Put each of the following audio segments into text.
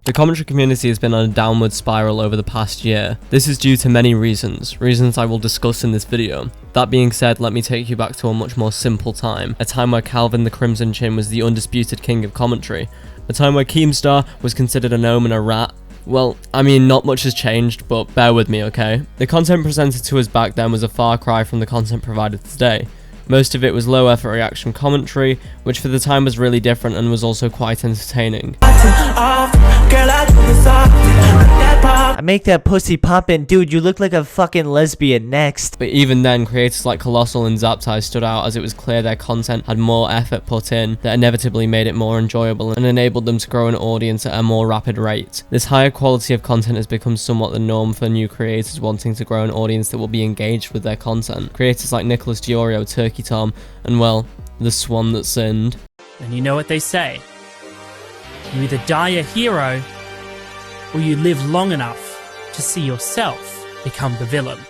The commentary community has been on a downward spiral over the past year. This is due to many reasons I will discuss in this video. That being said, let me take you back to a much more simple time, a time where Calvin the Crimson Chin was the undisputed king of commentary, a time where Keemstar was considered a gnome and a rat. Well, I mean, not much has changed, but bear with me, okay? The content presented to us back then was a far cry from the content provided today. Most of it was low effort reaction commentary, which for the time was really different and was also quite entertaining. I make that pussy poppin', dude, you look like a fucking lesbian next. But even then, creators like Colossal and Zaptie stood out as it was clear their content had more effort put in that inevitably made it more enjoyable and enabled them to grow an audience at a more rapid rate. This higher quality of content has become somewhat the norm for new creators wanting to grow an audience that will be engaged with their content. Creators like Nicholas Diorio, Turkey Tom, and well, the swan that sinned. And you know what they say, you either die a hero, or you live long enough to see yourself become the villain.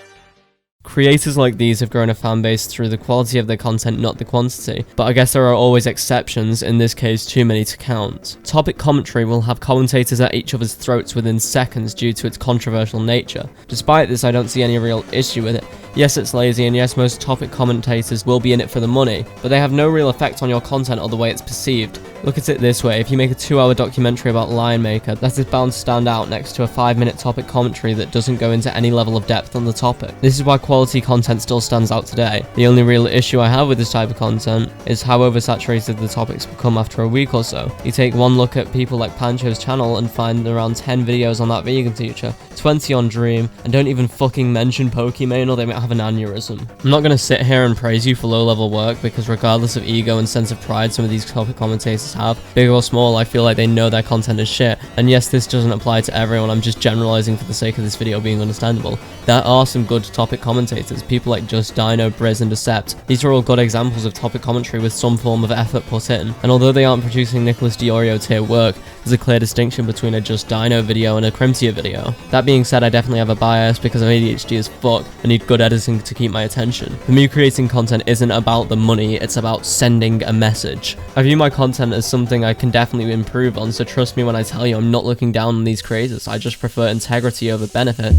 Creators like these have grown a fan base through the quality of their content, not the quantity. But I guess there are always exceptions, in this case too many to count. Topic commentary will have commentators at each other's throats within seconds due to its controversial nature. Despite this, I don't see any real issue with it. Yes, it's lazy, and yes, most topic commentators will be in it for the money, but they have no real effect on your content or the way it's perceived. Look at it this way, if you make a 2-hour documentary about Lion Maker, that is bound to stand out next to a 5-minute topic commentary that doesn't go into any level of depth on the topic. This is why quality content still stands out today. The only real issue I have with this type of content is how oversaturated the topics become after a week or so. You take one look at people like Pancho's channel and find around 10 videos on that vegan teacher, 20 on Dream, and don't even fucking mention Pokimane or they might have an aneurysm. I'm not gonna sit here and praise you for low-level work because regardless of ego and sense of pride some of these topic commentators have, big or small, I feel like they know their content is shit. And yes, this doesn't apply to everyone, I'm just generalizing for the sake of this video being understandable. There are some good topic commentators, people like Just Dino, Briz, and Decept. These are all good examples of topic commentary with some form of effort put in. And although they aren't producing Nicholas Diorio tier work, there's a clear distinction between a Just Dino video and a Crimtier video. That being said, I definitely have a bias because I'm ADHD as fuck and need good editing to keep my attention. For me, creating content isn't about the money, it's about sending a message. I view my content as something I can definitely improve on, so trust me when I tell you I'm not looking down on these creators, I just prefer integrity over benefit.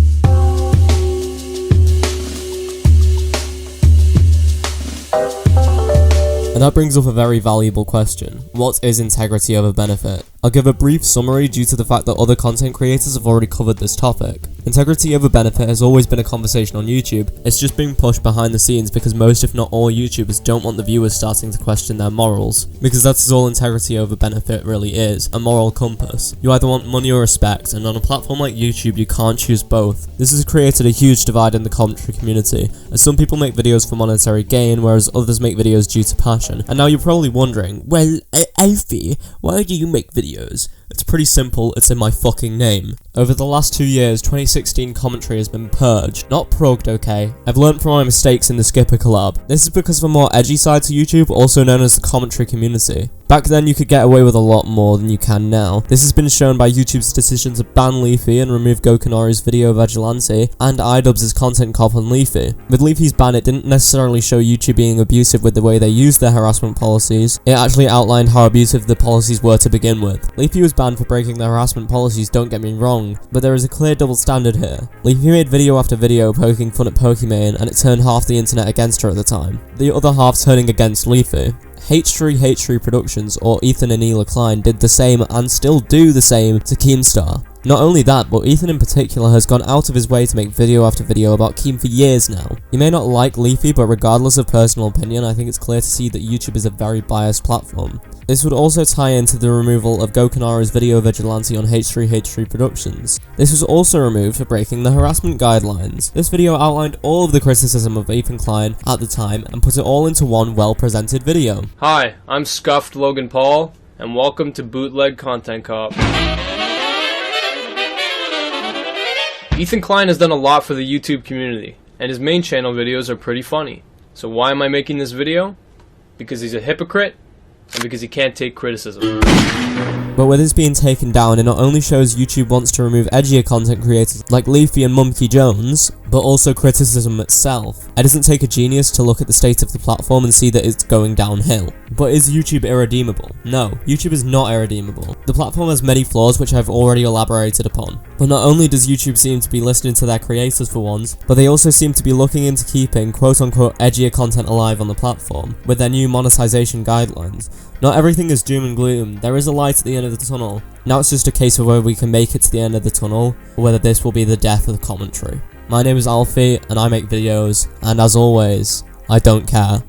And that brings up a very valuable question. What is integrity over benefit? I'll give a brief summary due to the fact that other content creators have already covered this topic. Integrity over benefit has always been a conversation on YouTube, it's just being pushed behind the scenes because most if not all YouTubers don't want the viewers starting to question their morals. Because that's all integrity over benefit really is, a moral compass. You either want money or respect, and on a platform like YouTube you can't choose both. This has created a huge divide in the commentary community, as some people make videos for monetary gain whereas others make videos due to passion. And now you're probably wondering, well, Alfie, why do you make videos? It's pretty simple, it's in my fucking name. Over the last 2 years, 2016 commentary has been purged, not progged, okay? I've learned from my mistakes in the Skipper collab. This is because of a more edgy side to YouTube, also known as the commentary community. Back then you could get away with a lot more than you can now. This has been shown by YouTube's decision to ban Leafy and remove Gokunari's video vigilante, and iDubbbz's content cop on Leafy. With Leafy's ban, it didn't necessarily show YouTube being abusive with the way they used their harassment policies, it actually outlined how abusive the policies were to begin with. Leafy was banned for breaking the harassment policies, don't get me wrong, but there is a clear double standard here. Leafy made video after video poking fun at Pokimane, and it turned half the internet against her at the time, the other half turning against Leafy. H3 Productions or Ethan and Ela Klein did the same and still do the same to Keemstar. Not only that, but Ethan in particular has gone out of his way to make video after video about Keem for years now. You may not like Leafy, but regardless of personal opinion, I think it's clear to see that YouTube is a very biased platform. This would also tie into the removal of Gokunari's video vigilante on H3 Productions. This was also removed for breaking the harassment guidelines. This video outlined all of the criticism of Ethan Klein at the time and put it all into one well-presented video. Hi, I'm Scuffed Logan Paul, and welcome to Bootleg Content Cop. Ethan Klein has done a lot for the YouTube community, and his main channel videos are pretty funny. So why am I making this video? Because he's a hypocrite, and because he can't take criticism. But with this being taken down, it not only shows YouTube wants to remove edgier content creators like Leafy and Mumkey Jones, but also criticism itself. It doesn't take a genius to look at the state of the platform and see that it's going downhill. But is YouTube irredeemable? No, YouTube is not irredeemable. The platform has many flaws which I've already elaborated upon. But not only does YouTube seem to be listening to their creators for once, but they also seem to be looking into keeping quote-unquote edgier content alive on the platform, with their new monetization guidelines. Not everything is doom and gloom, there is a light at the end of the tunnel. Now it's just a case of whether we can make it to the end of the tunnel, or whether this will be the death of the commentary. My name is Alfie, and I make videos, and as always, I don't care.